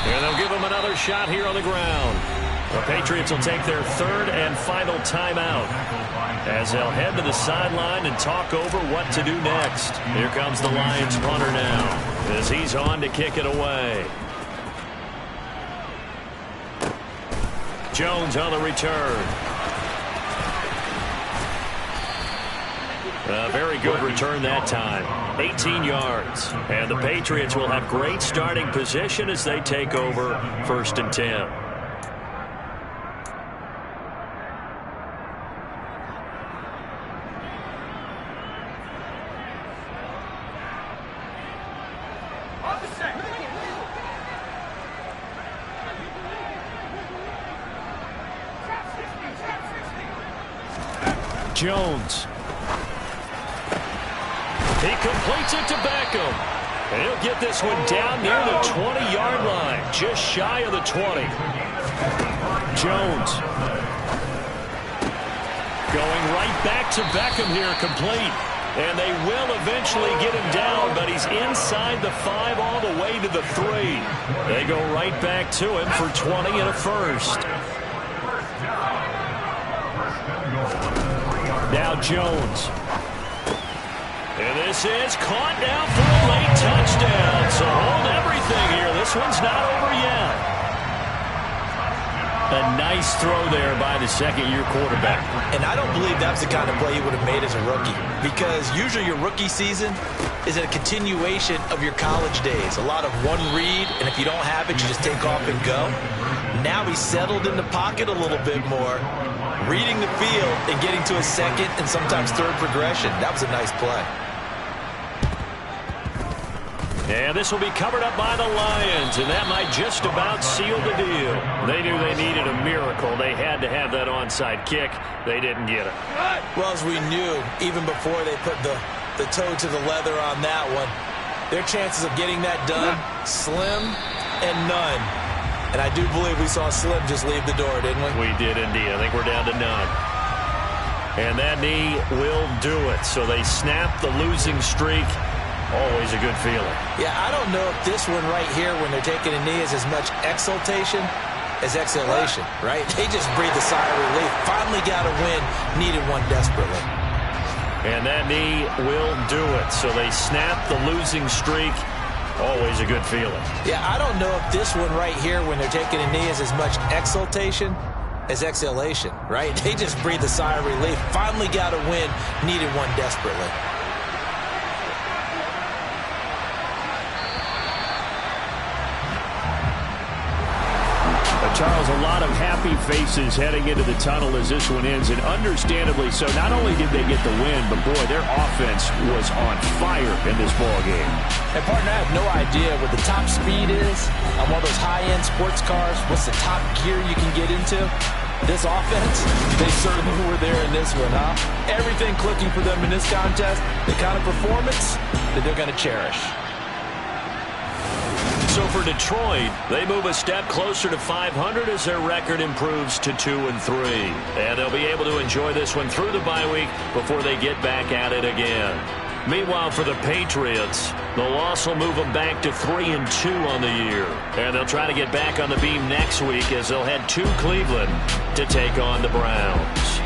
And they'll give him another shot here on the ground. The Patriots will take their 3rd and final timeout as they'll head to the sideline and talk over what to do next. Here comes the Lions punter now as he's on to kick it away. Jones on the return. A very good return that time. 18 yards. And the Patriots will have great starting position as they take over 1st and 10. Jones. He completes it to Beckham. And he'll get this one down near the 20-yard line, just shy of the 20. Jones. Going right back to Beckham here, complete. And they will eventually get him down, but he's inside the 5 all the way to the 3. They go right back to him for 20 and a first. Now Jones. And this is caught now for a late touchdown. So hold everything here. This one's not over yet. A nice throw there by the second-year quarterback. And I don't believe that's the kind of play he would have made as a rookie, because usually your rookie season is a continuation of your college days. A lot of one read, and if you don't have it, you just take off and go. Now he's settled in the pocket a little bit more, reading the field and getting to a second and sometimes third progression. That was a nice play. And this will be covered up by the Lions, and that might just about seal the deal. They knew they needed a miracle. They had to have that onside kick. They didn't get it. Well, as we knew, even before they put the toe to the leather on that one, their chances of getting that done, slim and none. And I do believe we saw Slim just leave the door, didn't we? We did indeed. I think we're down to none. And that knee will do it. So they snap the losing streak. Always a good feeling. Yeah, I don't know if this one right here, when they're taking a knee, is as much exultation as exhalation, right? They just breathe a sigh of relief. Finally got a win. Needed one desperately. And that knee will do it. So they snap the losing streak. Always a good feeling. Yeah, I don't know if this one right here, when they're taking a knee, is as much exultation as exhalation, right? They just breathe a sigh of relief. Finally got a win. Needed one desperately. Charles, a lot of happy faces heading into the tunnel as this one ends, and understandably so. Not only did they get the win, but boy, their offense was on fire in this ball game. And partner, I have no idea what the top speed is on one of those high-end sports cars. What's the top gear you can get into? This offense, they certainly were there in this one, huh? Everything clicking for them in this contest, the kind of performance that they're going to cherish. So for Detroit, they move a step closer to 500 as their record improves to 2-3. And they'll be able to enjoy this one through the bye week before they get back at it again. Meanwhile, for the Patriots, the loss will move them back to 3-2 on the year. And they'll try to get back on the beam next week as they'll head to Cleveland to take on the Browns.